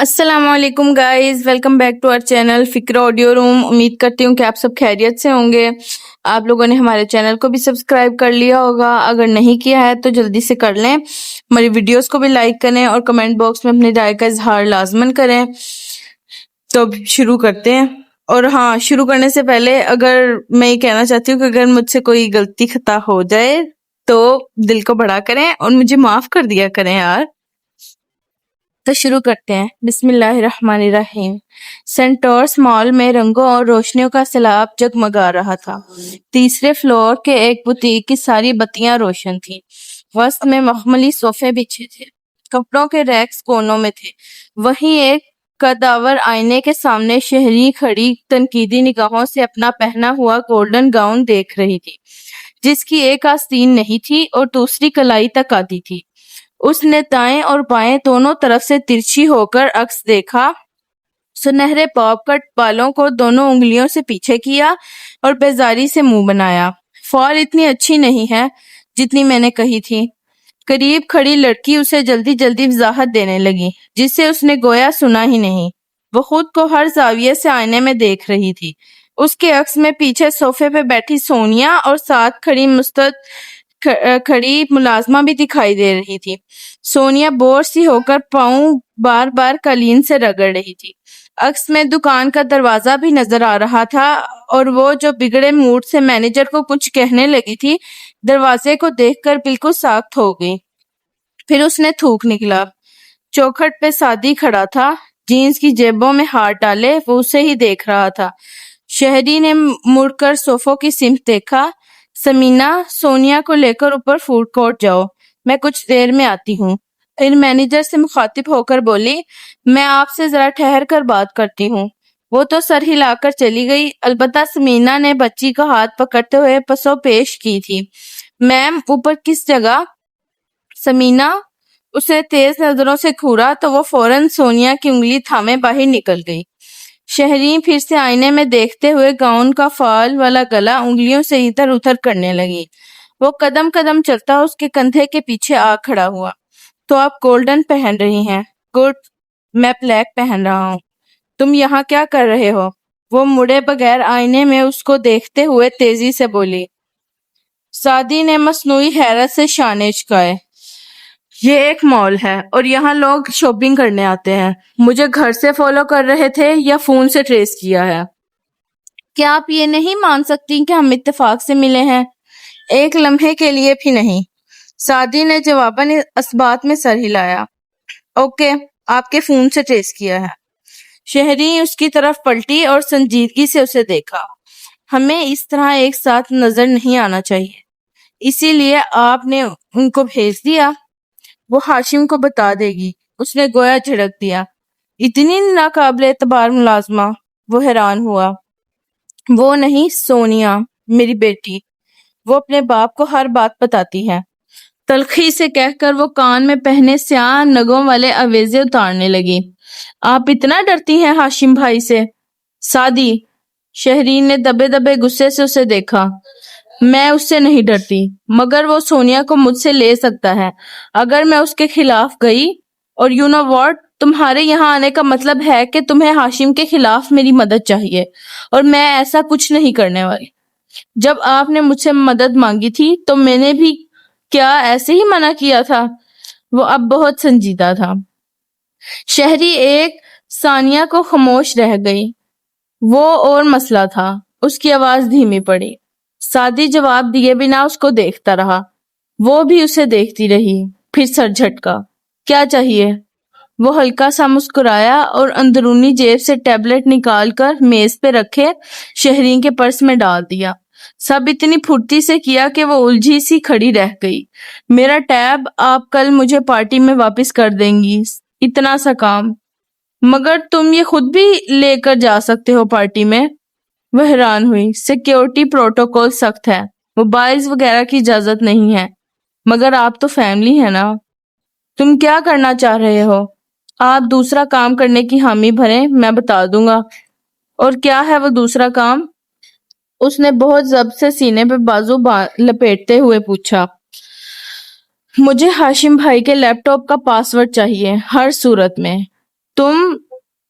السلام علیکم guys, welcome back to our channel Fikr audio room. امید کرتی ہوں کہ آپ سب خیریت سے ہوں گے۔ آپ لوگوں نے ہمارے چینل کو بھی سبسکرائب کر لیا ہوگا، اگر نہیں کیا ہے تو جلدی سے کر لیں۔ ہماری ویڈیوز کو بھی لائک کریں اور کمنٹ باکس میں اپنی رائے کا اظہار لازماً کریں۔ تو اب شروع کرتے ہیں۔ اور ہاں، شروع کرنے سے پہلے اگر میں یہ کہنا چاہتی ہوں کہ اگر مجھ سے کوئی غلطی خطا ہو جائے تو دل کو بڑا کریں اور مجھے معاف کر دیا کریں یار۔ تو شروع کرتے ہیں۔ بسم اللہ الرحمن الرحیم۔ سینٹورس مال میں رنگوں اور روشنیوں کا سیلاب جگمگا رہا تھا۔ تیسرے فلور کے ایک بوتیک کی ساری بتیاں روشن تھیں۔ وسط میں مخملی صوفے بچھے تھے، کپڑوں کے ریکس کونوں میں تھے۔ وہیں ایک قداور آئینے کے سامنے شہری کھڑی تنقیدی نگاہوں سے اپنا پہنا ہوا گولڈن گاؤن دیکھ رہی تھی، جس کی ایک آستین نہیں تھی اور دوسری کلائی تک آتی تھی۔ اس نے دائیں اور بائیں دونوں طرف سے ترچھی ہو کر عکس دیکھا، سنہرے پاپ کٹ بالوں کو دونوں انگلیوں سے پیچھے کیا اور بیزاری سے منہ بنایا۔ فال اتنی اچھی نہیں ہے جتنی میں نے کہی تھی۔ قریب کھڑی لڑکی اسے جلدی جلدی وضاحت دینے لگی، جسے اس نے گویا سنا ہی نہیں۔ وہ خود کو ہر زاویے سے آئینے میں دیکھ رہی تھی۔ اس کے عکس میں پیچھے صوفے پہ بیٹھی سونیا اور ساتھ کھڑی ملازمہ بھی دکھائی دے رہی تھی۔ سونیا بور سی ہو کر پاؤں بار بار قالین سے رگڑ رہی تھی۔ عکس میں دکان کا دروازہ بھی نظر آ رہا تھا اور وہ جو بگڑے موڈ سے مینیجر کو کچھ کہنے لگی تھی، دروازے کو دیکھ کر بالکل ساکت ہو گئی۔ پھر اس نے تھوک نکلا۔ چوکھٹ پہ سادی کھڑا تھا، جینز کی جیبوں میں ہاتھ ڈالے وہ اسے ہی دیکھ رہا تھا۔ شہری نے مڑ کر صوفوں کی سمت دیکھا۔ سمینہ، سونیا کو لے کر اوپر فوڈ کورٹ جاؤ، میں کچھ دیر میں آتی ہوں۔ پھر مینیجر سے مخاطب ہو کر بولی، میں آپ سے ذرا ٹھہر کر بات کرتی ہوں۔ وہ تو سر ہلا کر چلی گئی، البتہ سمینہ نے بچی کا ہاتھ پکڑتے ہوئے پسو پیش کی تھی۔ میم، اوپر کس جگہ؟ سمینہ، اس نے تیز نظروں سے گھورا تو وہ فوراً سونیا کی انگلی تھامے باہر نکل گئی۔ شہری پھر سے آئینے میں دیکھتے ہوئے گاؤن کا فال والا گلا انگلیوں سے ادھر ادھر کرنے لگی۔ وہ قدم قدم چلتا اس کے کندھے کے پیچھے آ کھڑا ہوا۔ تو آپ گولڈن پہن رہی ہیں؟ گڈ، میں بلیک پہن رہا ہوں۔ تم یہاں کیا کر رہے ہو؟ وہ مڑے بغیر آئینے میں اس کو دیکھتے ہوئے تیزی سے بولی۔ سعدی نے مصنوعی حیرت سے شانے جھکائے۔ یہ ایک مال ہے اور یہاں لوگ شاپنگ کرنے آتے ہیں۔ مجھے گھر سے فالو کر رہے تھے یا فون سے ٹریس کیا ہے؟ کیا آپ یہ نہیں مان سکتی کہ ہم اتفاق سے ملے ہیں؟ ایک لمحے کے لیے بھی نہیں۔ سعدی نے جواباً اثبات میں سر ہلایا۔ اوکے، آپ کے فون سے ٹریس کیا ہے۔ شہری اس کی طرف پلٹی اور سنجیدگی سے اسے دیکھا۔ ہمیں اس طرح ایک ساتھ نظر نہیں آنا چاہیے، اسی لیے آپ نے ان کو بھیج دیا۔ وہ ہاشم کو بتا دے گی، اس نے گویا جھڑک دیا۔ اتنی ناقابل اعتبار ملازمہ؟ وہ حیران ہوا۔ وہ نہیں، سونیا، میری بیٹی، وہ اپنے باپ کو ہر بات بتاتی ہے۔ تلخی سے کہہ کر وہ کان میں پہنے سیاہ نگوں والے آویزے اتارنے لگی۔ آپ اتنا ڈرتی ہیں ہاشم بھائی سے؟ سعدی، شہرین نے دبے دبے غصے سے اسے دیکھا۔ میں اس سے نہیں ڈرتی، مگر وہ سونیا کو مجھ سے لے سکتا ہے اگر میں اس کے خلاف گئی، اور یو نو واٹ، تمہارے یہاں آنے کا مطلب ہے کہ تمہیں ہاشم کے خلاف میری مدد چاہیے، اور میں ایسا کچھ نہیں کرنے والی۔ جب آپ نے مجھ سے مدد مانگی تھی تو میں نے بھی کیا ایسے ہی منع کیا تھا؟ وہ اب بہت سنجیدہ تھا۔ شہری ایک ثانیہ کو خاموش رہ گئی۔ وہ اور مسئلہ تھا۔ اس کی آواز دھیمی پڑی۔ سعدی جواب دیے بنا اس کو دیکھتا رہا۔ وہ بھی اسے دیکھتی رہی، پھر سر جھٹکا۔ کیا چاہیے؟ وہ ہلکا سا مسکرایا اور اندرونی جیب سے ٹیبلٹ نکال کر میز پہ رکھے شہرین کے پرس میں ڈال دیا۔ سب اتنی پھرتی سے کیا کہ وہ الجھی سی کھڑی رہ گئی۔ میرا ٹیب آپ کل مجھے پارٹی میں واپس کر دیں گی، اتنا سا کام۔ مگر تم یہ خود بھی لے کر جا سکتے ہو پارٹی میں۔ وہ حیران ہوئی۔ سیکیورٹی پروٹوکول سخت ہے، موبائلز وغیرہ کی اجازت نہیں ہے۔ مگر آپ تو فیملی ہے نا۔ تم کیا کرنا چاہ رہے ہو؟ آپ دوسرا کام کرنے کی حامی بھریں، میں بتا دوں گا۔ اور کیا ہے وہ دوسرا کام؟ اس نے بہت ضبط سے سینے پہ بازو لپیٹتے ہوئے پوچھا۔ مجھے ہاشم بھائی کے لیپ ٹاپ کا پاس ورڈ چاہیے، ہر صورت میں۔ تم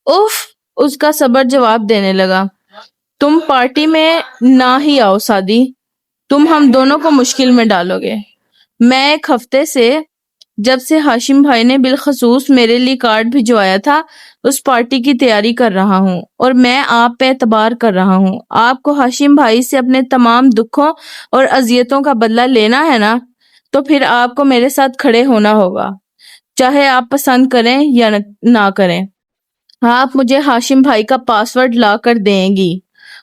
اف اس کا صبر جواب دینے لگا. تم پارٹی میں نہ ہی آؤ سعدی، تم ہم دونوں کو مشکل میں ڈالو گے. میں ایک ہفتے سے، جب سے ہاشم بھائی نے بالخصوص میرے لیے کارڈ بھجوایا تھا، اس پارٹی کی تیاری کر رہا ہوں، اور میں آپ پہ اعتبار کر رہا ہوں. آپ کو ہاشم بھائی سے اپنے تمام دکھوں اور اذیتوں کا بدلہ لینا ہے نا، تو پھر آپ کو میرے ساتھ کھڑے ہونا ہوگا، چاہے آپ پسند کریں یا نہ کریں. آپ مجھے ہاشم بھائی کا پاسورڈ لا کر دیں گی.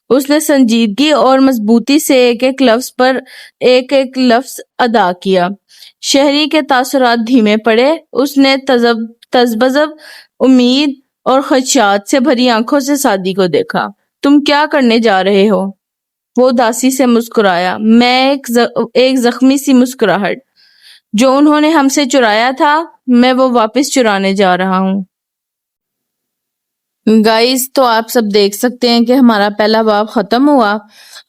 اس نے سنجیدگی اور مضبوطی سے ایک ایک لفظ پر ایک ایک لفظ ادا کیا. شہری کے تاثرات دھیمے پڑے. اس نے تذبذب، امید اور خدشات سے بھری آنکھوں سے سعدی کو دیکھا. تم کیا کرنے جا رہے ہو؟ وہ اداسی سے مسکرایا. میں ایک زخمی سی مسکراہٹ. جو انہوں نے ہم سے چرایا تھا، میں وہ واپس چرانے جا رہا ہوں. گائز، تو آپ سب دیکھ سکتے ہیں کہ ہمارا پہلا باب ختم ہوا.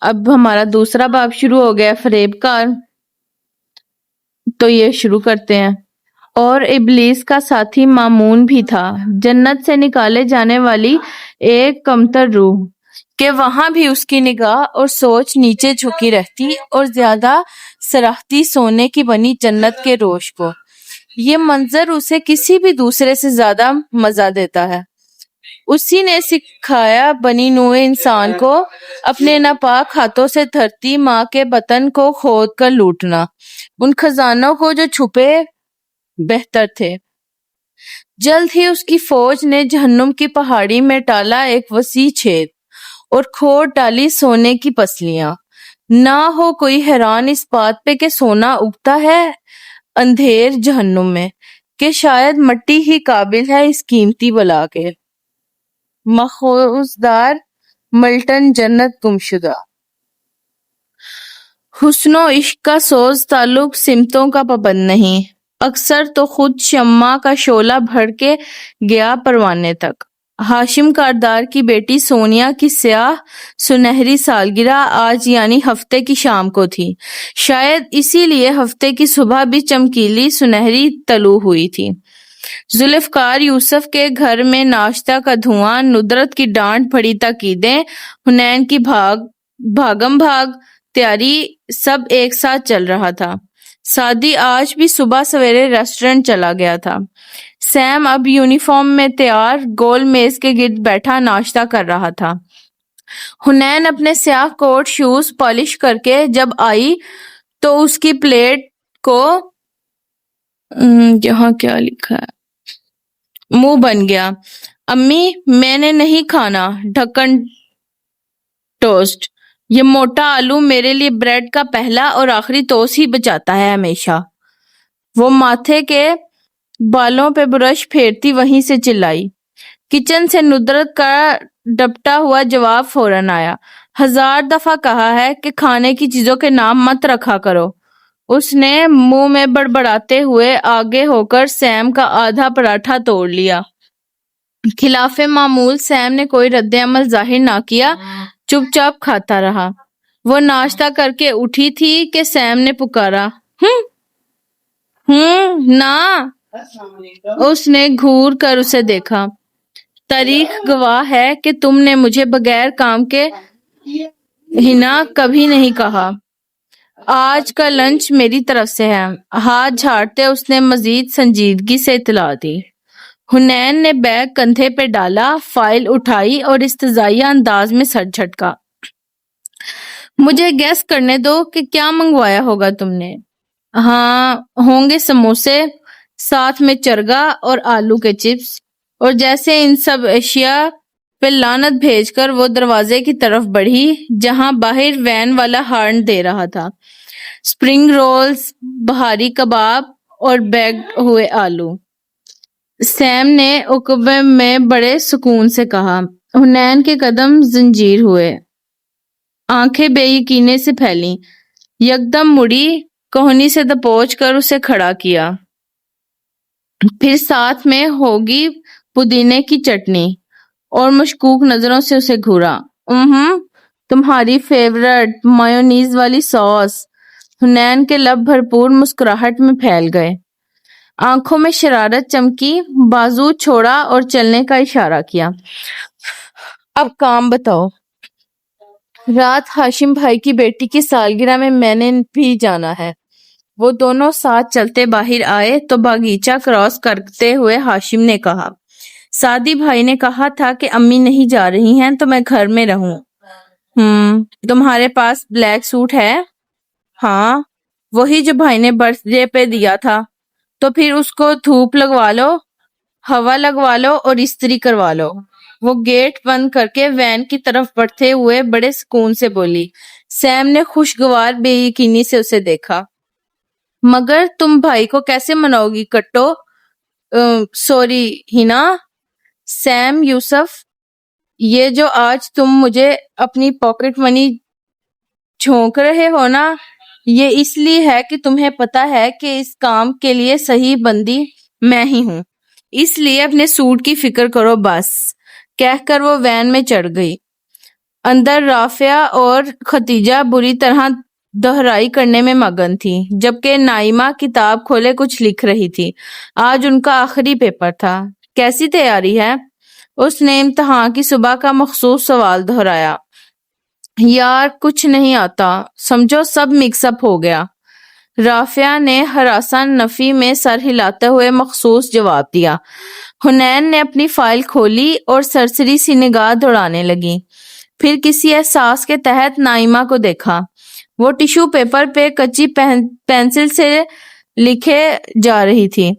اب ہمارا دوسرا باب شروع ہو گیا، فریب کار. تو یہ شروع کرتے ہیں. اور ابلیس کا ساتھی مامون بھی تھا، جنت سے نکالے جانے والی ایک کمتر روح، کہ وہاں بھی اس کی نگاہ اور سوچ نیچے جھکی رہتی اور زیادہ سراہتی سونے کی بنی جنت کے روش کو. یہ منظر اسے کسی بھی دوسرے سے زیادہ مزہ دیتا ہے. اسی نے سکھایا بنی نوع انسان کو اپنے ناپاک ہاتھوں سے دھرتی ماں کے بطن کو کھود کر لوٹنا، ان خزانوں کو جو چھپے بہتر تھے. جلد ہی اس کی فوج نے جہنم کی پہاڑی میں ڈالا ایک وسیع چھید اور کھود ڈالی سونے کی پسلیاں. نہ ہو کوئی حیران اس بات پہ کہ سونا اگتا ہے اندھیر جہنم میں، کہ شاید مٹی ہی قابل ہے اس قیمتی بلا کے. مخوضدار ملٹن جنت گمشدہ. حسن و عشق کا سوز تعلق سمتوں کا پابند نہیں، اکثر تو خود شمع کا شعلہ بڑھ کے گیا پروانے تک. ہاشم کاردار کی بیٹی سونیا کی سیاہ سنہری سالگرہ آج یعنی ہفتے کی شام کو تھی. شاید اسی لیے ہفتے کی صبح بھی چمکیلی سنہری طلوع ہوئی تھی. ذوالفقار یوسف کے گھر میں ناشتہ کا دھواں، ندرت کی ڈانٹ پھڑی تاکیدیں، حنین کی بھاگم بھاگ تیاری، سب ایک ساتھ چل رہا تھا. سعدی آج بھی صبح سویرے ریسٹورنٹ چلا گیا تھا. سیم اب یونیفارم میں تیار گول میز کے گرد بیٹھا ناشتہ کر رہا تھا. حنین اپنے سیاہ کوٹ شوز پالش کر کے جب آئی تو اس کی پلیٹ کو یہاں کیا لکھا ہے، منہ بن گیا. امی، میں نے نہیں کھانا ڈھکن ٹوسٹ. یہ موٹا آلو میرے لیے بریڈ کا پہلا اور آخری توس ہی بچاتا ہے ہمیشہ. وہ ماتھے کے بالوں پہ برش پھیرتی وہیں سے چلائی. کچن سے ندرت کا ڈپٹا ہوا جواب فوراً آیا. 1000 دفعہ کہا ہے کہ کھانے کی چیزوں کے نام مت رکھا کرو. اس نے منہ میں بڑبڑاتے ہوئے آگے ہو کر سیم کا آدھا پراٹھا توڑ لیا. خلاف معمول سیم نے کوئی رد عمل ظاہر نہ کیا، چپ چاپ کھاتا رہا. وہ ناشتہ کر کے اٹھی تھی کہ سیم نے پکارا. نا. اس نے گھور کر اسے دیکھا. تاریخ گواہ ہے کہ تم نے مجھے بغیر کام کے ہنا کبھی نہیں کہا. آج کا لنچ میری طرف سے ہے. ہاتھ جھاڑتے اس نے مزید سنجیدگی سے اطلاع دی. حنین نے بیگ کندھے پہ ڈالا، فائل اٹھائی اور استضافیہ انداز میں سر جھٹکا. مجھے گیس کرنے دو کہ کیا منگوایا ہوگا تم نے. ہاں، ہوں گے سموسے، ساتھ میں چرگا اور آلو کے چپس. اور جیسے ان سب اشیاء پہ لعنت بھیج کر وہ دروازے کی طرف بڑھی جہاں باہر وین والا ہارن دے رہا تھا. سپرنگ رولز، بہاری کباب اور بیکڈ ہوئے آلو. سیم نے عقبے میں بڑے سکون سے کہا. حنین کے قدم زنجیر ہوئے، آنکھیں بے یقینی سے پھیلیں. یکدم مڑی، کوہنی سے دبوچ کر اسے کھڑا کیا. پھر ساتھ میں ہوگی پودینے کی چٹنی، اور مشکوک نظروں سے اسے گھورا. تمہاری فیورٹ میونیز والی ساس. حنین کے لب بھرپور مسکراہٹ میں پھیل گئے. آنکھوں میں شرارت چمکی، بازو چھوڑا اور چلنے کا اشارہ کیا۔ اب کام بتاؤ۔ رات ہاشم بھائی کی بیٹی کی سالگرہ میں نے بھی جانا ہے۔ وہ دونوں ساتھ چلتے باہر آئے تو باغیچہ کراس کرتے ہوئے ہاشم نے کہا، سعدی بھائی نے کہا تھا کہ امی نہیں جا رہی ہیں تو میں گھر میں رہوں۔ تمہارے پاس بلیک سوٹ ہے؟ ہاں، وہی جو بھائی نے برتھ ڈے پہ دیا تھا۔ تو پھر اس کو دھوپ لگوا لو، ہوا لگوا لو اور استری کروا لو۔ وہ گیٹ بند کر کے وین کی طرف بڑھتے ہوئے بڑے سکون سے بولی۔ سیم نے خوشگوار بے یقینی سے اسے دیکھا۔ مگر تم بھائی کو کیسے مناؤ گی کٹو؟ سوری ہینا، سیم، یوسف، یہ جو آج تم مجھے اپنی پاکٹ منی جھونک رہے ہو نا، یہ اس لیے ہے کہ تمہیں پتا ہے کہ اس کام کے لیے صحیح بندی میں ہی ہوں، اس لیے اپنے سوٹ کی فکر کرو بس، کہہ کر وہ وین میں چڑھ گئی۔ اندر رافعہ اور ختیجہ بری طرح دہرائی کرنے میں مگن تھی، جبکہ نائمہ کتاب کھولے کچھ لکھ رہی تھی۔ آج ان کا آخری پیپر تھا۔ کیسی تیاری ہے؟ اس نے امتحان کی صبح کا مخصوص سوال دہرایا۔ یار کچھ نہیں آتا، سمجھو سب مکس اپ ہو گیا۔ رافعہ نے ہراساں نفی میں سر ہلاتے ہوئے مخصوص جواب دیا۔ حنین نے اپنی فائل کھولی اور سرسری سی نگاہ دوڑانے لگی، پھر کسی احساس کے تحت نائمہ کو دیکھا۔ وہ ٹیشو پیپر پہ کچی پینسل سے لکھے جا رہی تھی۔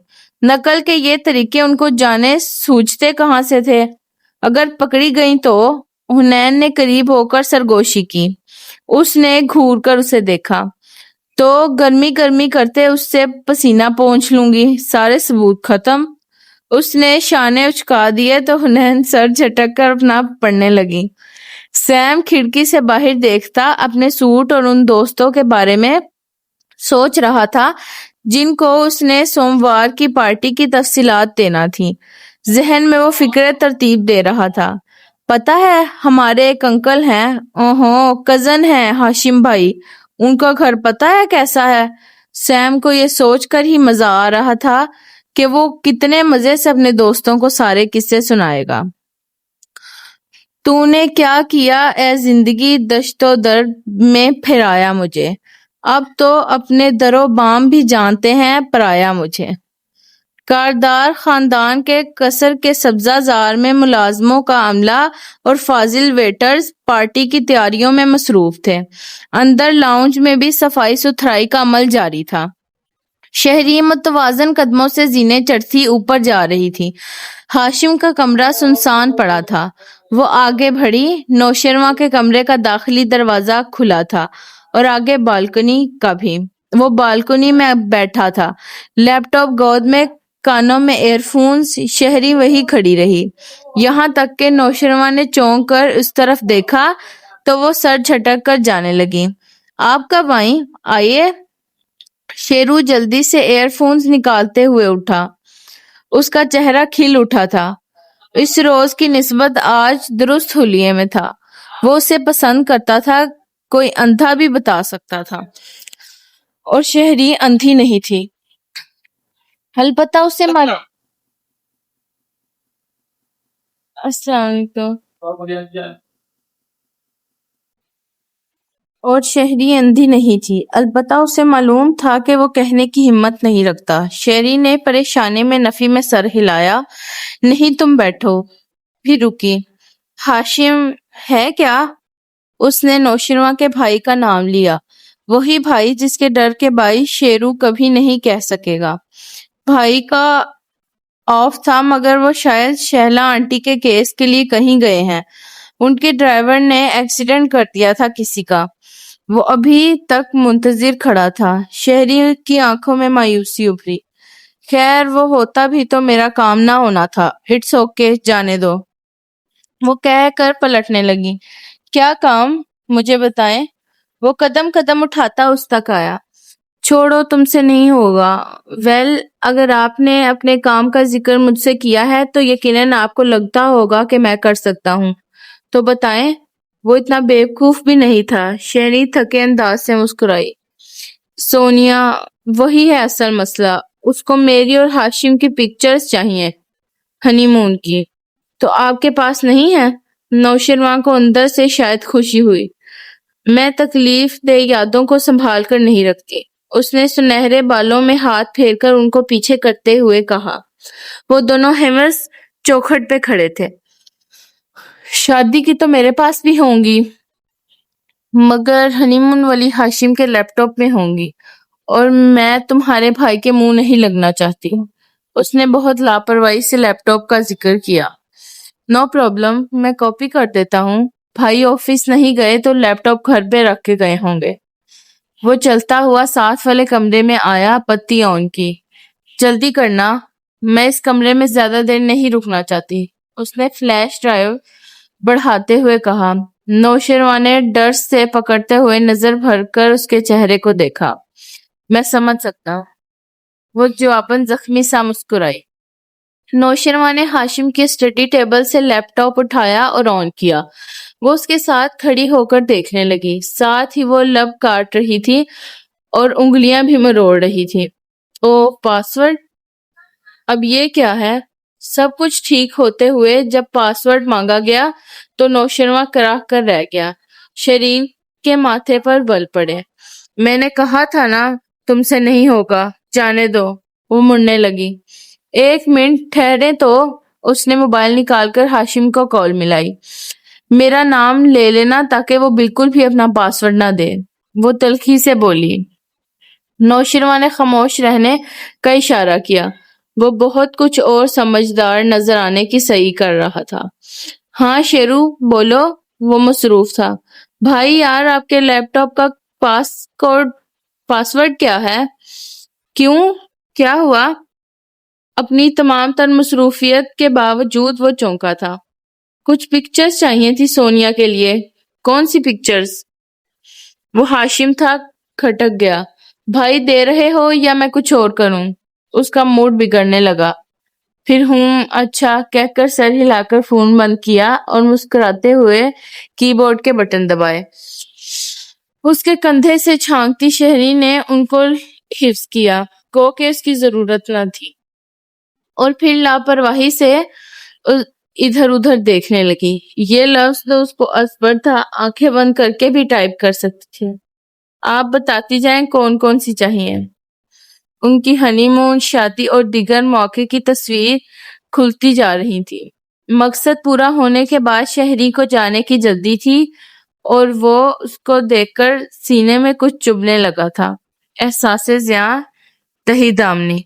نقل کے یہ طریقے ان کو جانے سوچتے کہاں سے تھے؟ اگر پکڑی گئیں تو؟ حنین نے قریب ہو کر سرگوشی کی۔ اس نے گھور کر اسے دیکھا۔ تو گرمی گرمی کرتے اس سے پسینہ پونچھ لوں گی، سارے ثبوت ختم۔ اس نے شانے اچکا دیے تو حنین سر جھٹک کر اپنا پڑھنے لگی۔ سیم کھڑکی سے باہر دیکھتا اپنے سوٹ اور ان دوستوں کے بارے میں سوچ رہا تھا جن کو اس نے سوموار کی پارٹی کی تفصیلات دینا تھی۔ ذہن میں وہ فکریں ترتیب دے رہا تھا۔ پتہ ہے ہمارے ایک انکل ہیں، کزن ہیں ہاشم بھائی، ان کا گھر پتہ ہے کیسا ہے؟ سیم کو یہ سوچ کر ہی مزہ آ رہا تھا کہ وہ کتنے مزے سے اپنے دوستوں کو سارے قصے سنائے گا۔ تو نے کیا کیا اے زندگی، دشت و درد میں پھرایا مجھے، اب تو اپنے در و بام بھی جانتے ہیں پرایا مجھے۔ کاردار خاندان کے قصر کے سبزہ زار میں ملازموں کا عملہ اور فاضل ویٹرز پارٹی کی تیاریوں میں مصروف تھے۔ اندر لاؤنج میں بھی صفائی ستھرائی کا عمل جاری تھا۔ شہری متوازن قدموں سے زینے چڑھتی اوپر جا رہی تھی۔ ہاشم کا کمرہ سنسان پڑا تھا۔ وہ آگے بڑھی، نوشرواں کے کمرے کا داخلی دروازہ کھلا تھا اور آگے بالکنی کا بھی۔ وہ بالکنی میں بیٹھا تھا، لیپ ٹاپ گود میں، کانوں میں ایئر فونز۔ شہری وہی کھڑی رہی، یہاں تک کہ نوشرواں نے چونک کر اس طرف دیکھا تو وہ سر جھٹک کر جانے لگی۔ آپ کب آئیں؟ آئیے۔ شیرو جلدی سے ایئر فونز نکالتے ہوئے اٹھا۔ اس کا چہرہ کھل اٹھا تھا۔ اس روز کی نسبت آج درست حلیے میں تھا۔ وہ اسے پسند کرتا تھا، کوئی اندھا بھی بتا سکتا تھا، اور شہری اندھی نہیں تھی۔ البتہ اسے السلام علیکم۔ اور شہری اندھی نہیں تھی، البتہ اسے معلوم تھا کہ وہ کہنے کی ہمت نہیں رکھتا۔ شہری نے پریشانی میں نفی میں سر ہلایا۔ نہیں، تم بیٹھو۔ پھر رکی۔ ہاشم ہے کیا؟ اس نے نوشرواں کے بھائی کا نام لیا، وہی بھائی جس کے ڈر کے باعث شیرو کبھی نہیں کہہ سکے گا۔ بھائی کا آف تھا، مگر وہ شاید شہلا آنٹی کے کیس کے لیے کہیں گئے ہیں۔ ان کے ڈرائیور نے ایکسیڈنٹ کر دیا تھا کسی کا۔ وہ ابھی تک منتظر کھڑا تھا۔ شہری کی آنکھوں میں مایوسی ابھری۔ خیر وہ ہوتا بھی تو میرا کام نہ ہونا تھا۔ اٹس اوکے، جانے دو، وہ کہہ کر پلٹنے لگی۔ کیا کام؟ مجھے بتائیں۔ وہ قدم قدم اٹھاتا اس تک آیا۔ چھوڑو، تم سے نہیں ہوگا۔ ویل، اگر آپ نے اپنے کام کا ذکر مجھ سے کیا ہے تو یقیناً آپ کو لگتا ہوگا کہ میں کر سکتا ہوں، تو بتائیں۔ وہ اتنا بیوقوف بھی نہیں تھا۔ شہری تھکے انداز سے مسکرائی۔ سونیا، وہی ہے اصل مسئلہ۔ اس کو میری اور ہاشم کی پکچرز چاہیے ہنی مون کی۔ تو آپ کے پاس نہیں ہے؟ نوشرواں کو اندر سے شاید خوشی ہوئی۔ میں تکلیف دہ یادوں کو سنبھال کر نہیں رکھتی، اس نے سنہرے بالوں میں ہاتھ پھیر کر ان کو پیچھے کرتے ہوئے کہا۔ وہ دونوں ہیمرس چوکھٹ پہ کھڑے تھے۔ شادی کی تو میرے پاس بھی ہوں گی، مگر ہنی مون والی ہاشم کے لیپ ٹاپ میں ہوں گی، اور میں تمہارے بھائی کے منہ نہیں لگنا چاہتی۔ اس نے بہت لاپرواہی سے لیپ ٹاپ کا ذکر کیا۔ نو پرابلم، میں کاپی کر دیتا ہوں۔ بھائی آفس نہیں گئے تو لیپ ٹاپ گھر پہ رکھ کے گئے ہوں گے۔ وہ چلتا ہوا ساتھ والے کمرے میں آیا، بتی آن کی۔ جلدی کرنا، میں اس کمرے میں زیادہ دیر نہیں رکنا چاہتی، اس نے فلیش ڈرائیو بڑھاتے ہوئے کہا۔ نوشرواں نے ڈر سے پکڑتے ہوئے نظر بھر کر اس کے چہرے کو دیکھا۔ میں سمجھ سکتا ہوں، وہ جواباً زخمی سا مسکرائی۔ نوشرواں نے ہاشم کے اسٹڈی ٹیبل سے لیپ ٹاپ اٹھایا اور آن کیا۔ وہ اس کے ساتھ کھڑی ہو کر دیکھنے لگی، ساتھ ہی وہ لب کاٹ رہی تھی اور انگلیاں بھی مروڑ رہی تھی۔ او پاسورڈ؟ اب یہ کیا ہے؟ سب کچھ ٹھیک ہوتے ہوئے جب پاسورڈ مانگا گیا تو نوشرواں کراہ کر رہ گیا۔ شرین کے ماتھے پر بل پڑے۔ میں نے کہا تھا نا تم سے نہیں ہوگا، جانے دو۔ وہ مڑنے لگی۔ ایک منٹ ٹھہرے تو، اس نے موبائل نکال کر ہاشم کو کال ملائی۔ میرا نام لے لینا تاکہ وہ بالکل بھی اپنا پاسورڈ نہ دے، وہ تلخی سے بولی۔ نوشرواں نے خاموش رہنے کا اشارہ کیا۔ وہ بہت کچھ اور سمجھدار نظر آنے کی صحیح کر رہا تھا۔ ہاں شیرو بولو، وہ مصروف تھا۔ بھائی یار، آپ کے لیپ ٹاپ کا پاسورڈ کیا ہے؟ کیوں؟ کیا ہوا؟ اپنی تمام تر مصروفیت کے باوجود وہ چونکا تھا۔ کچھ پکچرز چاہیے تھی سونیا کے لیے۔ کون سی پکچرز؟ وہ ہاشم تھا، کھٹک گیا۔ بھائی دے رہے ہو یا میں کچھ اور کروں؟ اس کا موڈ بگڑنے لگا۔ پھر اچھا کہہ کر سر ہلا کر فون بند کیا اور مسکراتے ہوئے کی بورڈ کے بٹن دبائے۔ اس کے کندھے سے چھانکتی شہری نے ان کو حفظ کیا، گو کہ اس کی ضرورت نہ تھی، اور پھر لاپرواہی سے ادھر ادھر دیکھنے لگی۔ یہ لفظ تو اس کو ازبر تھا، آنکھیں بند کر کے بھی ٹائپ کر سکتی تھی۔ آپ بتاتی جائیں کون کون سی چاہیے؟ ان کی ہنی مون، شادی اور دیگر موقع کی تصویر کھلتی جا رہی تھی۔ مقصد پورا ہونے کے بعد شہری کو جانے کی جلدی تھی اور وہ اس کو دیکھ کر سینے میں کچھ چبھنے لگا تھا۔ احساس زیاں، دہی دامنی،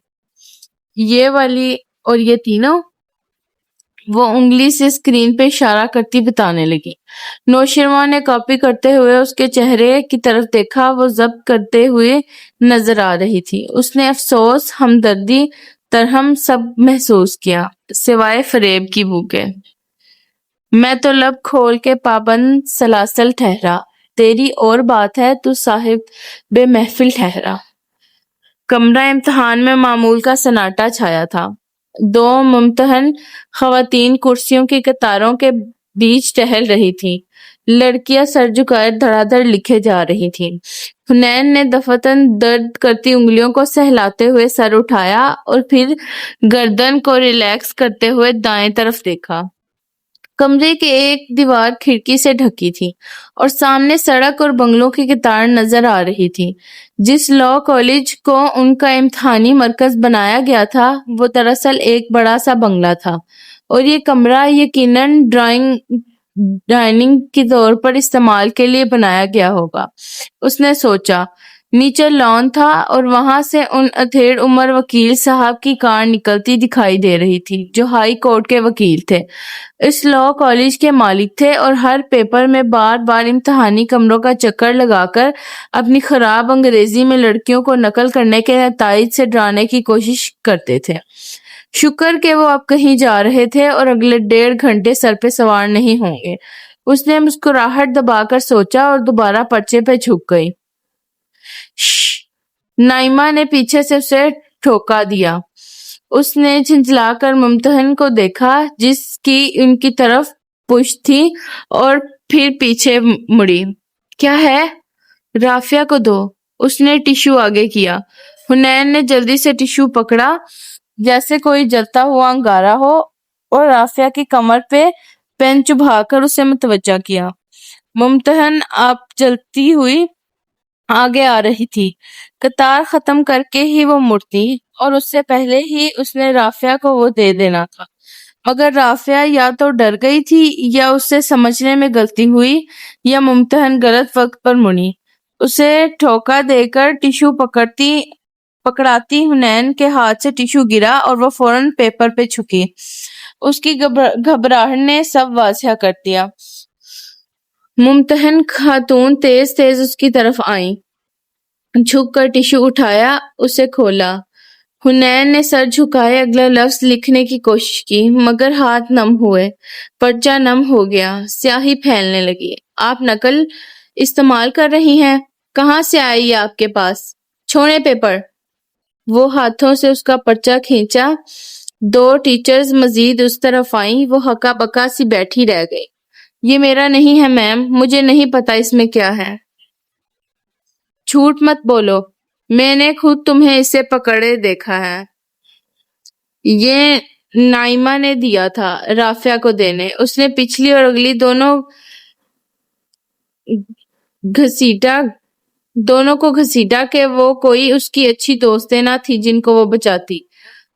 یہ والی اور یہ تینوں؟ وہ انگلی سے اسکرین پہ اشارہ کرتی بتانے لگی۔ نوشرواں نے کاپی کرتے ہوئے اس کے چہرے کی طرف دیکھا، وہ ضبط کرتے ہوئے نظر آ رہی تھی۔ اس نے افسوس، ہمدردی، ترہم سب محسوس کیا، سوائے فریب کی بو کے۔ میں تو لب کھول کے پابند سلاسل ٹھہرا، تیری اور بات ہے تو صاحب محفل ٹھہرا۔ کمرہ امتحان میں معمول کا سناٹا چھایا تھا۔ دو ممتحن خواتین کرسیوں کی قطاروں کے بیچ ٹہل رہی تھیں۔ لڑکیاں سر جھکائے دھڑا دھڑ لکھے جا رہی تھیں۔ حنین نے دفعتاً درد کرتی انگلیوں کو سہلاتے ہوئے سر اٹھایا اور پھر گردن کو ریلیکس کرتے ہوئے دائیں طرف دیکھا۔ کمرے کی ایک دیوار کھڑکی سے ڈھکی تھی اور سامنے سڑک اور بنگلوں کی قطار نظر آ رہی تھی۔ جس لاء کالج کو ان کا امتحانی مرکز بنایا گیا تھا وہ دراصل ایک بڑا سا بنگلہ تھا، اور یہ کمرہ یقیناً ڈائننگ کے طور پر استعمال کے لیے بنایا گیا ہوگا۔ اس نے سوچا۔ نیچے لان تھا اور وہاں سے ان ادھیڑ عمر وکیل صاحب کی کار نکلتی دکھائی دے رہی تھی جو ہائی کورٹ کے وکیل تھے، اس لاء کالج کے مالک تھے، اور ہر پیپر میں بار بار امتحانی کمروں کا چکر لگا کر اپنی خراب انگریزی میں لڑکیوں کو نقل کرنے کے نتائج سے ڈرانے کی کوشش کرتے تھے۔ شکر کہ وہ اب کہیں جا رہے تھے اور اگلے 1.5 گھنٹے سر پہ سوار نہیں ہوں گے۔ اس نے مسکراہٹ دبا کر سوچا اور دوبارہ پرچے پہ جھک گئی۔ شش! نائمہ نے پیچھے سے اسے ٹھوکا دیا۔ اس نے جھنجھلا کر ممتحن کو دیکھا جس کی ان کی طرف پشت تھی، اور پھر پیچھے مڑی۔ کیا ہے؟ رافعہ کو دو۔ اس نے ٹیشو آگے کیا۔ حنین نے جلدی سے ٹیشو پکڑا جیسے کوئی جلتا ہوا انگارہ ہو اور رافعہ کی کمر پہ پین چبھا کر اسے متوجہ کیا۔ ممتحن آپ جلتی ہوئی آگے آ رہی تھی۔ قطار ختم کر کے ہی وہ مڑتی اور اس سے پہلے ہی اس نے رافعہ کو وہ دے دینا تھا، مگر رافعہ یا تو ڈر گئی تھی یا اسے سمجھنے میں غلطی ہوئی یا ممتحن غلط وقت پر مڑی۔ اسے ٹھوکا دے کر ٹیشو پکڑاتی حنین کے ہاتھ سے ٹیشو گرا اور وہ فوراً پیپر پہ جھکی۔ اس کی گھبراہٹ نے سب واضح کر دیا۔ ممتحن خاتون تیز تیز اس کی طرف آئیں، جھک کر ٹیشو اٹھایا، اسے کھولا۔ حنین نے سر جھکائے اگلا لفظ لکھنے کی کوشش کی، مگر ہاتھ نم ہوئے، پرچہ نم ہو گیا، سیاہی پھیلنے لگی۔ آپ نقل استعمال کر رہی ہیں؟ کہاں سے آئی یہ آپ کے پاس؟ چھوڑیں پیپر۔ وہ ہاتھوں سے اس کا پرچہ کھینچا۔ دو ٹیچرز مزید اس طرف آئیں، وہ ہکا بکا سی بیٹھی رہ گئی۔ یہ میرا نہیں ہے میم، مجھے نہیں پتا اس میں کیا ہے۔ جھوٹ مت بولو، میں نے خود تمہیں اسے پکڑے دیکھا ہے۔ یہ نائمہ نے دیا تھا رافعہ کو دینے، اس نے پچھلی اور اگلی دونوں کو گھسیٹا کہ وہ کوئی اس کی اچھی دوستیں نہ تھی جن کو وہ بچاتی۔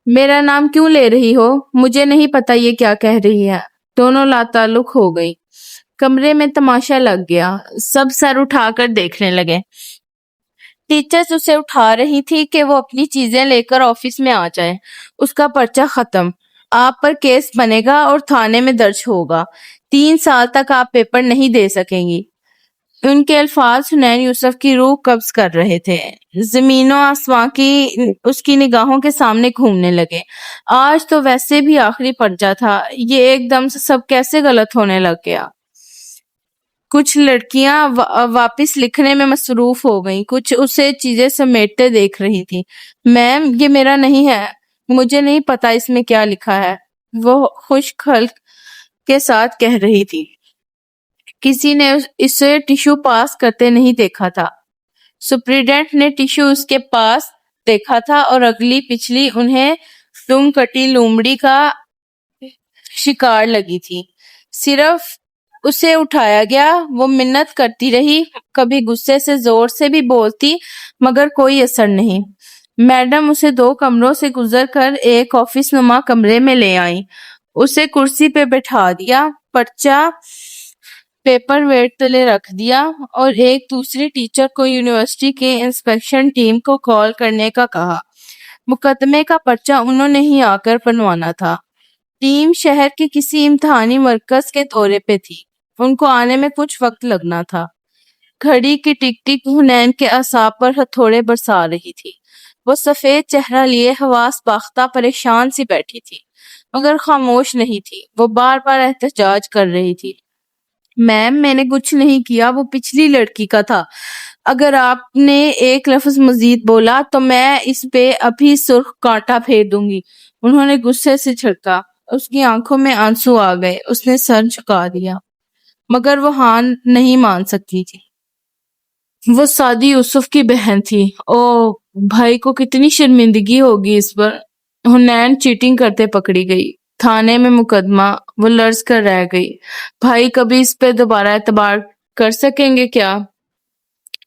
میرا نام کیوں لے رہی ہو؟ مجھے نہیں پتا یہ کیا کہہ رہی ہے۔ دونوں لاتعلق ہو گئی۔ کمرے میں تماشا لگ گیا، سب سر اٹھا کر دیکھنے لگے۔ ٹیچرز اسے اٹھا رہی تھی کہ وہ اپنی چیزیں لے کر آفس میں آ جائے۔ اس کا پرچہ ختم، آپ پر کیس بنے گا اور تھانے میں درج ہوگا۔ 3 سال تک آپ پیپر نہیں دے سکیں گی۔ ان کے الفاظ حنین یوسف کی روح قبض کر رہے تھے۔ زمین و آسمان اس کی نگاہوں کے سامنے گھومنے لگے۔ آج تو ویسے بھی آخری پرچہ تھا، یہ ایک دم سے سب کیسے غلط ہونے لگ گیا؟ کچھ لڑکیاں واپس لکھنے میں مصروف ہو گئیں، کچھ اسے چیزیں سمیٹتے دیکھ رہی تھی۔ میم، یہ میرا نہیں ہے، مجھے نہیں پتا اس میں کیا لکھا ہے، وہ خشک حلق کے ساتھ کہہ رہی تھی۔ کسی نے اسے ٹیشو پاس کرتے نہیں دیکھا تھا۔ سپرنٹینڈنٹ نے ٹیشو اس کے پاس دیکھا تھا اور اگلی پچھلی انہیں دم کٹی لومڑی کا شکار لگی تھی۔ صرف اسے اٹھایا گیا، وہ منت کرتی رہی، کبھی غصے سے زور سے بھی بولتی، مگر کوئی اثر نہیں۔ میڈم اسے 2 کمروں سے گزر کر ایک آفس نما کمرے میں لے آئیں، اسے کرسی پہ بٹھا دیا، پرچہ پیپر ویٹ تلے رکھ دیا اور ایک دوسری ٹیچر کو یونیورسٹی کے انسپیکشن ٹیم کو کال کرنے کا کہا۔ مقدمے کا پرچہ انہوں نے ہی آ کر بنوانا تھا۔ ٹیم شہر کے کسی امتحانی مرکز کے دورے پہ تھی، ان کو آنے میں کچھ وقت لگنا تھا۔ گھڑی کی ٹک ٹک حنین کے اعصاب پر ہتھوڑے برسا رہی تھی۔ وہ سفید چہرہ لیے حواس باختہ پریشان سی بیٹھی تھی، مگر خاموش نہیں تھی۔ وہ بار بار احتجاج کر رہی تھی۔ میم، میں نے کچھ نہیں کیا، وہ پچھلی لڑکی کا تھا۔ اگر آپ نے ایک لفظ مزید بولا تو میں اس پہ ابھی سرخ کانٹا پھیر دوں گی۔ انہوں نے غصے سے جھڑکا۔ اس کی آنکھوں میں آنسو آ گئے، اس نے سر جھکا دیا، مگر وہ ہاں نہیں مان سکتی تھی۔ وہ سعدی یوسف کی بہن تھی۔ او بھائی کو کتنی شرمندگی ہوگی اس پر۔ حنین چیٹنگ کرتے پکڑی گئی، تھانے میں مقدمہ، وہ لرز کر رہ گئی۔ بھائی کبھی اس پہ دوبارہ اعتبار کر سکیں گے کیا؟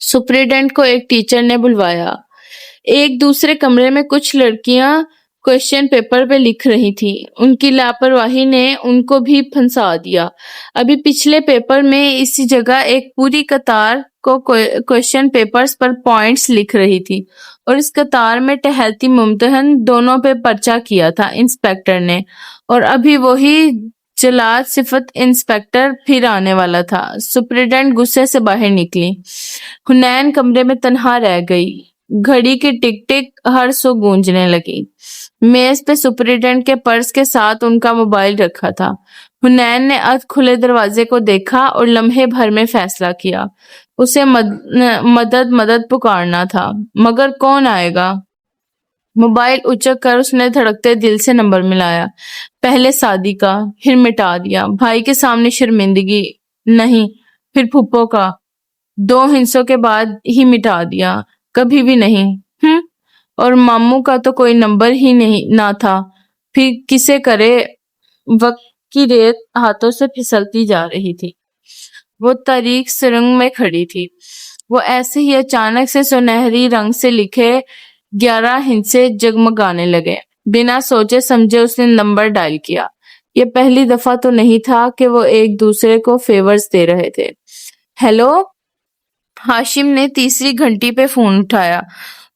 سپرنٹینڈنٹ کو ایک ٹیچر نے بلوایا۔ ایک دوسرے کمرے میں کچھ لڑکیاں کوسچن پیپر پہ لکھ رہی تھیں، ان کی لاپرواہی نے ان کو بھی پھنسا دیا۔ ابھی پچھلے پیپر میں اسی جگہ ایک پوری قطار کو کوسچن پیپرز پر پوائنٹس لکھ رہی تھی، اور اس قطار میں ٹہلتی ممتحن دونوں پہ پرچہ کیا تھا انسپکٹر نے، اور ابھی وہی جلاد صفت انسپکٹر پھر آنے والا تھا۔ سپرنٹینڈنٹ غصے سے باہر نکلی۔ حنین کمرے میں تنہا رہ گئی۔ گھڑی کی ٹک ٹک ہر سو گونجنے لگی۔ میز پہ سپرنٹینڈنٹ کے پرس کے ساتھ ان کا موبائل رکھا تھا۔ حنین نے ادھ کھلے دروازے کو دیکھا اور لمحے بھر میں فیصلہ کیا۔ اسے مدد پکارنا تھا، مگر کون آئے گا؟ موبائل اچک کر اس نے دھڑکتے دل سے نمبر ملایا، پہلے سعدی کا، پھر مٹا دیا۔ بھائی کے سامنے شرمندگی نہیں، پھر پھپھو کا، 2 ہندسوں کے بعد ہی مٹا دیا، کبھی بھی نہیں۔ اور ماموں کا تو کوئی نمبر ہی نہ تھا، پھر کسے کرے؟ وقت کی ریت ہاتھوں سے پھسلتی جا رہی تھی۔ وہ تاریک سرنگ میں کھڑی تھی۔ وہ ایسے ہی اچانک سے سنہری رنگ سے لکھے 11 ہندسے جگمگانے لگے۔ بنا سوچے سمجھے اس نے نمبر ڈائل کیا۔ یہ پہلی دفعہ تو نہیں تھا کہ وہ ایک دوسرے کو فیورز دے رہے تھے۔ ہیلو؟ ہاشم نے تیسری گھنٹی پہ فون اٹھایا۔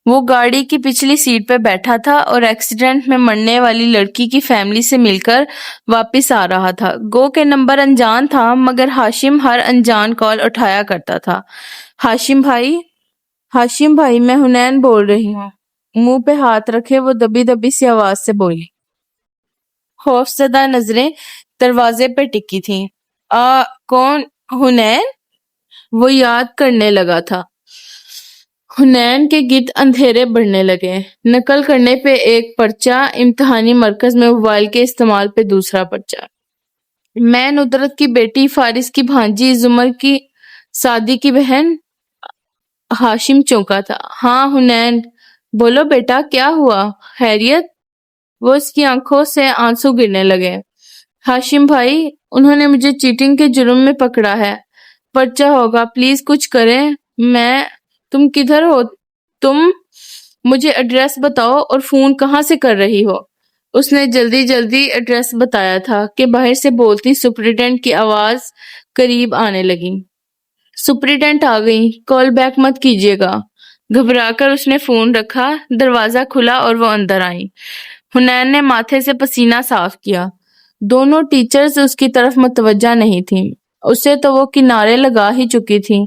وہ گاڑی کی پچھلی سیٹ پہ بیٹھا تھا اور ایکسیڈنٹ میں مرنے والی لڑکی کی فیملی سے مل کر واپس آ رہا تھا۔ گو کہ نمبر انجان تھا، مگر ہاشم ہر انجان کال اٹھایا کرتا تھا۔ ہاشم بھائی میں حنین بول رہی ہوں۔ منہ پہ ہاتھ رکھے وہ دبی دبی سی آواز سے بولی۔ خوفزدہ نظریں دروازے پہ ٹکی تھیں۔ کون؟ حنین؟ وہ یاد کرنے لگا تھا۔ حنین کے گرد اندھیرے بڑھنے لگے۔ نقل کرنے پہ ایک پرچہ، امتحانی مرکز میں موبائل کے استعمال پہ دوسرا پرچہ۔ میں ندرت کی بیٹی، فارس کی بھانجی، زمر کی سعدی کی بہن۔ ہاشم چونکا تھا۔ ہاں حنین، بولو بیٹا کیا ہوا؟ خیریت؟ وہ اس کی آنکھوں سے آنسو گرنے لگے۔ ہاشم بھائی، انہوں نے مجھے چیٹنگ کے جرم میں پکڑا ہے، پرچہ ہوگا، پلیز کچھ کریں۔ تم کدھر ہو؟ تم مجھے ایڈریس بتاؤ اور فون کہاں سے کر رہی ہو؟ اس نے جلدی ایڈریس بتایا تھا کہ باہر سے بولتی سپرنٹینڈنٹ کی آواز قریب آنے لگی۔ سپرنٹینڈنٹ آ گئی، کال بیک مت کیجیے گا۔ گھبرا کر اس نے فون رکھا۔ دروازہ کھلا اور وہ اندر آئیں۔ حنین نے ماتھے سے پسینہ صاف کیا۔ دونوں ٹیچرز اس کی طرف متوجہ نہیں تھیں۔ اسے تو وہ کنارے لگا ہی چکی تھی۔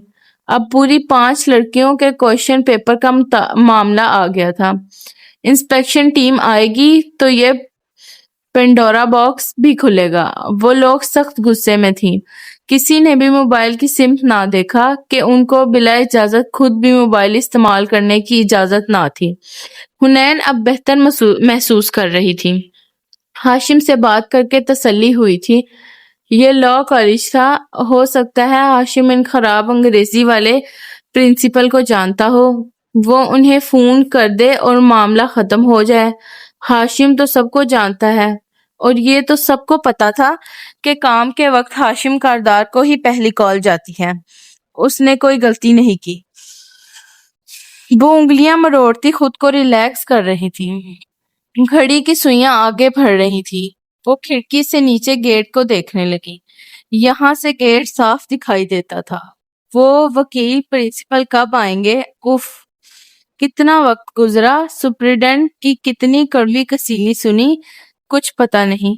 اب پوری 5 لڑکیوں کے کوئسچن پیپر کا معاملہ آ گیا تھا۔ انسپیکشن ٹیم آئے گی تو یہ پینڈورا باکس بھی کھلے گا۔ وہ لوگ سخت غصے میں تھیں۔ کسی نے بھی موبائل کی سمت نہ دیکھا کہ ان کو بلا اجازت خود بھی موبائل استعمال کرنے کی اجازت نہ تھی۔ حنین اب بہتر محسوس کر رہی تھی۔ ہاشم سے بات کر کے تسلی ہوئی تھی۔ یہ لاء کالج تھا، ہو سکتا ہے ہاشم ان خراب انگریزی والے پرنسپل کو جانتا ہو۔ وہ انہیں فون کر دے اور معاملہ ختم ہو جائے۔ ہاشم تو سب کو جانتا ہے، اور یہ تو سب کو پتا تھا کہ کام کے وقت ہاشم کاردار کو ہی پہلی کال جاتی ہے۔ اس نے کوئی غلطی نہیں کی۔ وہ انگلیاں مروڑتی خود کو ریلیکس کر رہی تھی۔ گھڑی کی سوئیاں آگے بڑھ رہی تھی۔ وہ کھڑکی سے نیچے گیٹ کو دیکھنے لگی۔ یہاں سے گیٹ صاف دکھائی دیتا تھا۔ وہ وکیل پرنسپل کب آئیں گے؟ اف، کتنا وقت گزرا، سپرنٹینڈنٹ کی کتنی کڑوی کسیلی سنی، کچھ پتا نہیں۔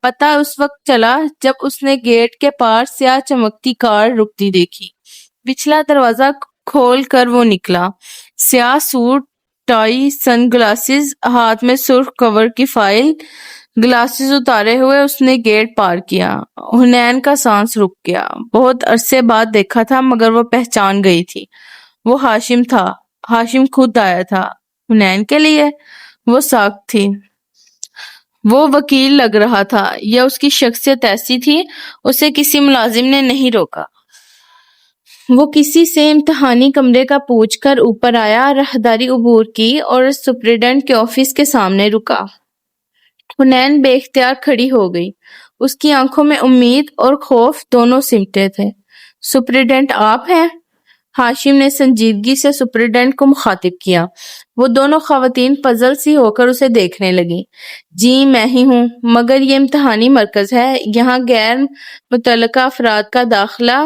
پتا اس وقت چلا جب اس نے گیٹ کے پار سیاہ چمکتی کار رکتی دیکھی۔ پچھلا دروازہ کھول کر وہ نکلا۔ سیاہ سوٹ، ٹائی، سن گلاسز، ہاتھ میں سرخ کور کی فائل۔ گلاسز اتارے ہوئے اس نے گیٹ پار کیا۔ حنین کا سانس رک گیا۔ بہت عرصے بعد دیکھا تھا، مگر وہ پہچان گئی تھی۔ وہ ہاشم تھا۔ ہاشم خود آیا تھا۔ حنین کے لیے؟ وہ ساکت تھی۔ وہ وکیل لگ رہا تھا، یا اس کی شخصیت ایسی تھی؟ اسے کسی ملازم نے نہیں روکا۔ وہ کسی سے امتحانی کمرے کا پوچھ کر اوپر آیا، راہداری عبور کی اور سپرنٹینڈنٹ کے آفس کے سامنے رکا۔ حنین بے اختیار کھڑی ہو گئی۔ اس کی آنکھوں میں امید اور خوف دونوں سمٹے تھے۔ سپرنٹینڈنٹ آپ ہیں؟ ہاشم نے سنجیدگی سے سپرنٹینڈنٹ کو مخاطب کیا۔ وہ دونوں خواتین پزل سی ہو کر اسے دیکھنے لگیں۔ جی میں ہی ہوں، مگر یہ امتحانی مرکز ہے، یہاں غیر متعلقہ افراد کا داخلہ۔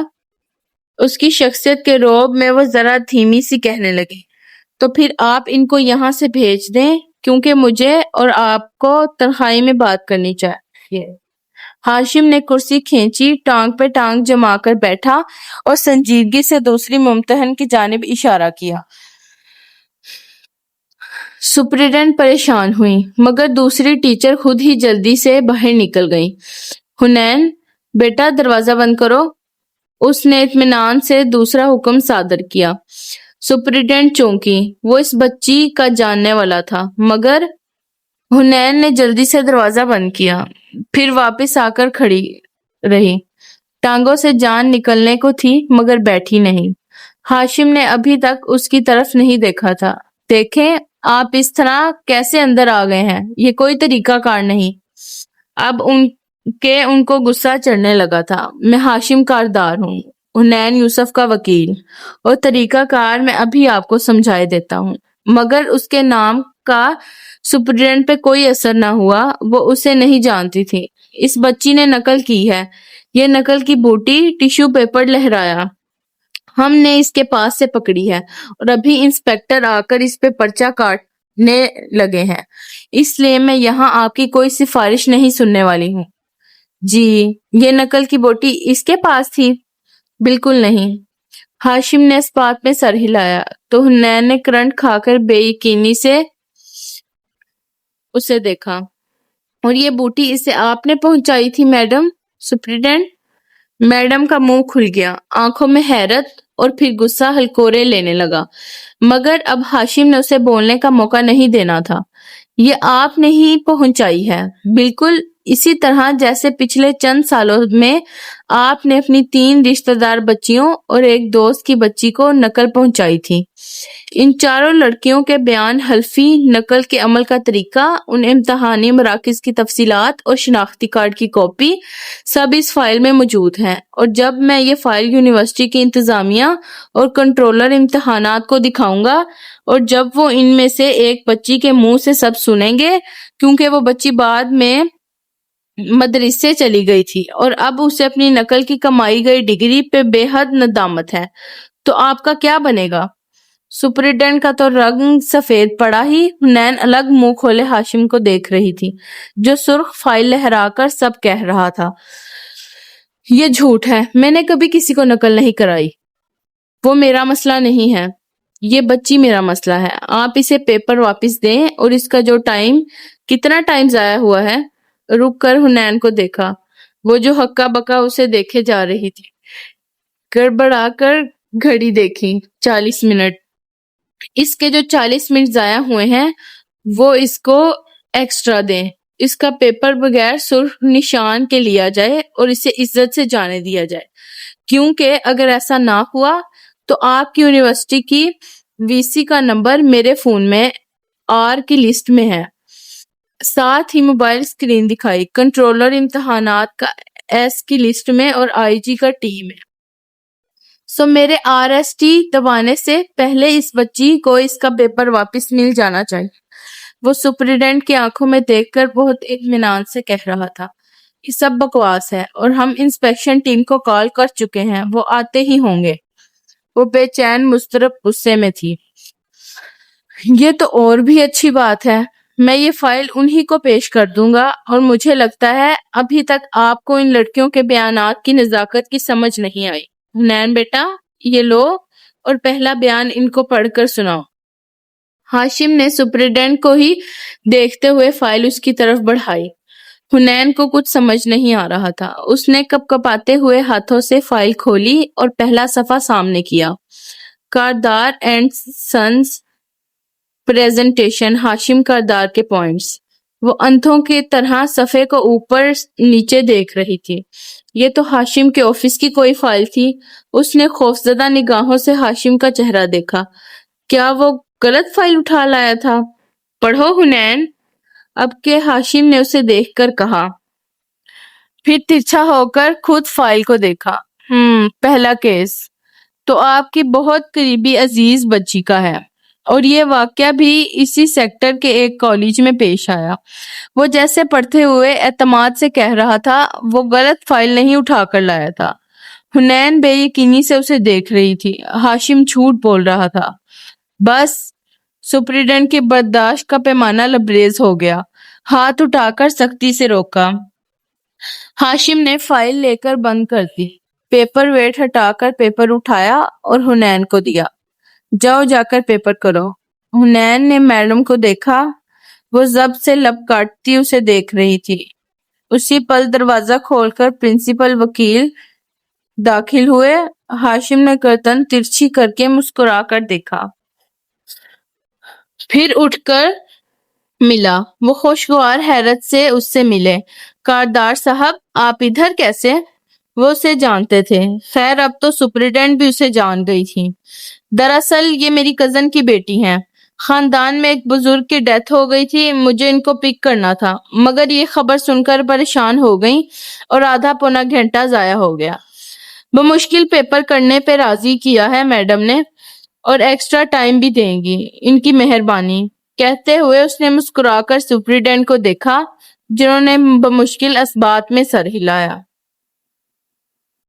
اس کی شخصیت کے رعب میں وہ ذرا دھیمی سی کہنے لگی، تو پھر آپ ان کو یہاں سے بھیج دیں، کیونکہ مجھے اور آپ کو تنہائی میں بات کرنی چاہیے۔ ہاشم نے کرسی کھینچی، ٹانگ پہ ٹانگ جما کر بیٹھا اور سنجیدگی سے دوسری ممتحن کی جانب اشارہ کیا۔ سپرنٹینڈنٹ پریشان ہوئی، مگر دوسری ٹیچر خود ہی جلدی سے باہر نکل گئی۔ حنین بیٹا دروازہ بند کرو۔ اس نے اطمینان سے دوسرا حکم صادر کیا۔ سپرنٹینڈنٹ چونکی، وہ اس بچی کا جاننے والا تھا، مگر حنین نے جلدی سے دروازہ بند کیا، پھر واپس آ کر کھڑی رہی۔ ٹانگوں سے جان نکلنے کو تھی، مگر بیٹھی نہیں۔ ہاشم نے ابھی تک اس کی طرف نہیں دیکھا تھا۔ دیکھیں آپ اس طرح کیسے اندر آ گئے ہیں؟ یہ کوئی طریقہ کار نہیں۔ اب ان کو غصہ چڑھنے لگا تھا۔ میں ہاشم کاردار ہوں، حنین یوسف کا وکیل، اور طریقہ کار میں ابھی آپ کو سمجھائے دیتا ہوں۔ مگر اس کے نام کا سپرنٹینڈنٹ پہ کوئی اثر نہ ہوا، وہ اسے نہیں جانتی تھی۔ اس بچی نے نقل کی ہے۔ یہ نقل کی بوٹی ٹیشو پیپر لہرایا۔ ہم نے اس کے پاس سے پکڑی ہے اور ابھی انسپیکٹر آ کر اس پہ پرچہ کاٹنے لگے ہیں۔ اس لیے میں یہاں آپ کی کوئی سفارش نہیں سننے والی ہوں۔ جی، یہ نقل کی بوٹی اس کے پاس تھی؟ بالکل نہیں۔ ہاشم نے اس بات میں سر ہلایا تو حنین نے کرنٹ کھا کر بے یقینی سے اسے دیکھا۔ اور یہ بوٹی اسے آپ نے پہنچائی تھی میڈم سپرنٹینڈنٹ؟ میڈم کا منہ کھل گیا، آنکھوں میں حیرت اور پھر غصہ ہلکورے لینے لگا، مگر اب ہاشم نے اسے بولنے کا موقع نہیں دینا تھا۔ یہ آپ نے ہی پہنچائی ہے، بالکل اسی طرح جیسے پچھلے چند سالوں میں آپ نے اپنی 3 رشتہ دار بچیوں اور ایک دوست کی بچی کو نقل پہنچائی تھی۔ ان چاروں لڑکیوں کے بیان حلفی نقل کے عمل کا طریقہ، ان امتحانی مراکز کی تفصیلات اور شناختی کارڈ کی کاپی سب اس فائل میں موجود ہیں، اور جب میں یہ فائل یونیورسٹی کی انتظامیہ اور کنٹرولر امتحانات کو دکھاؤں گا، اور جب وہ ان میں سے ایک بچی کے منہ سے سب سنیں گے، کیونکہ وہ بچی بعد میں مدرسے چلی گئی تھی اور اب اسے اپنی نقل کی کمائی گئی ڈگری پہ بے حد ندامت ہے، تو آپ کا کیا بنے گا؟ سپرنٹینڈنٹ کا تو رنگ سفید پڑا ہی۔ حنین الگ منہ کھولے ہاشم کو دیکھ رہی تھی، جو سرخ فائل لہرا کر سب کہہ رہا تھا۔ یہ جھوٹ ہے، میں نے کبھی کسی کو نقل نہیں کرائی۔ وہ میرا مسئلہ نہیں ہے، یہ بچی میرا مسئلہ ہے۔ آپ اسے پیپر واپس دیں اور اس کا جو کتنا ٹائم ضائع ہوا ہے۔ رک کر حنین کو دیکھا، وہ جو ہکا بکا اسے دیکھے جا رہی تھی۔ گڑبڑا کر گھڑی دیکھی، 40 منٹ۔ اس کے جو 40 منٹ ضائع ہوئے ہیں وہ اس کو ایکسٹرا دیں۔ اس کا پیپر بغیر سرخ نشان کے لیا جائے اور اسے عزت سے جانے دیا جائے، کیونکہ اگر ایسا نہ ہوا تو آپ کی یونیورسٹی کی وی سی کا نمبر میرے فون میں آر کی لسٹ میں ہے۔ ساتھ ہی موبائل اسکرین دکھائی، کنٹرولر امتحانات کا ایس کی لسٹ میں اور آئی جی کا ٹی میں۔ سو میرے آر ایس ٹی دبانے سے پہلے اس بچی کو اس کا پیپر واپس مل جانا چاہیے۔ وہ سپرنٹینڈنٹ کی آنکھوں میں دیکھ کر بہت اطمینان سے کہہ رہا تھا، یہ سب بکواس ہے اور ہم انسپیکشن ٹیم کو کال کر چکے ہیں، وہ آتے ہی ہوں گے۔ وہ بے چین مضطرب غصے میں تھی۔ یہ تو اور بھی اچھی بات ہے، میں یہ فائل انہی کو پیش کر دوں گا، اور مجھے لگتا ہے ابھی تک آپ کو ان لڑکیوں کے بیانات کی نزاکت کی سمجھ نہیں آئی۔ حنین بیٹا، یہ لو اور پہلا بیان ان کو پڑھ کر سناؤ۔ ہاشم نے سپرنٹینڈنٹ کو ہی دیکھتے ہوئے فائل اس کی طرف بڑھائی۔ حنین کو کچھ سمجھ نہیں آ رہا تھا۔ اس نے کپ کپاتے ہوئے ہاتھوں سے فائل کھولی اور پہلا صفحہ سامنے کیا۔ کاردار اینڈ سنز پریزنٹیشن، ہاشم کاردار کے پوائنٹس۔ وہ اندھوں کی طرح صفحے کو اوپر نیچے دیکھ رہی تھی۔ یہ تو ہاشم کے آفس کی کوئی فائل تھی۔ اس نے خوفزدہ نگاہوں سے ہاشم کا چہرہ دیکھا۔ کیا وہ غلط فائل اٹھا لایا تھا؟ پڑھو حنین، اب کہ ہاشم نے اسے دیکھ کر کہا، پھر ترچھا ہو کر خود فائل کو دیکھا۔ پہلا کیس تو آپ کی بہت قریبی عزیز بچی کا ہے، اور یہ واقعہ بھی اسی سیکٹر کے ایک کالج میں پیش آیا۔ وہ جیسے پڑھتے ہوئے اعتماد سے کہہ رہا تھا، وہ غلط فائل نہیں اٹھا کر لایا تھا۔ حنین بے یقینی سے اسے دیکھ رہی تھی۔ ہاشم جھوٹ بول رہا تھا۔ بس، سپرنٹینڈنٹ کی برداشت کا پیمانہ لبریز ہو گیا۔ ہاتھ اٹھا کر سختی سے روکا۔ ہاشم نے فائل لے کر بند کر دی۔ پیپر ویٹ ہٹا کر پیپر اٹھایا اور حنین کو دیا۔ جاؤ جا کر پیپر کرو۔ حنین نے میڈم کو دیکھا، وہ ضبط سے لب کاٹتی اسے دیکھ رہی تھی۔ اسی پل دروازہ کھول کر پرنسپل وکیل داخل ہوئے۔ ہاشم نے گردن ترچھی کر کے مسکرا کر دیکھا، پھر اٹھ کر ملا۔ وہ خوشگوار حیرت سے اس سے ملے۔ کاردار صاحب، آپ ادھر کیسے؟ وہ اسے جانتے تھے۔ خیر اب تو سپرنٹینڈنٹ بھی اسے جان گئی تھی۔ دراصل یہ میری کزن کی بیٹی ہیں، خاندان میں ایک بزرگ کی ڈیتھ ہو گئی تھی، مجھے ان کو پک کرنا تھا، مگر یہ خبر سن کر پریشان ہو گئیں اور آدھا پونا گھنٹہ ضائع ہو گیا۔ بمشکل پیپر کرنے پہ راضی کیا ہے میڈم نے، اور ایکسٹرا ٹائم بھی دیں گی، ان کی مہربانی، کہتے ہوئے اس نے مسکرا کر سپرنٹینڈنٹ کو دیکھا، جنہوں نے بمشکل اسبات میں سر ہلایا۔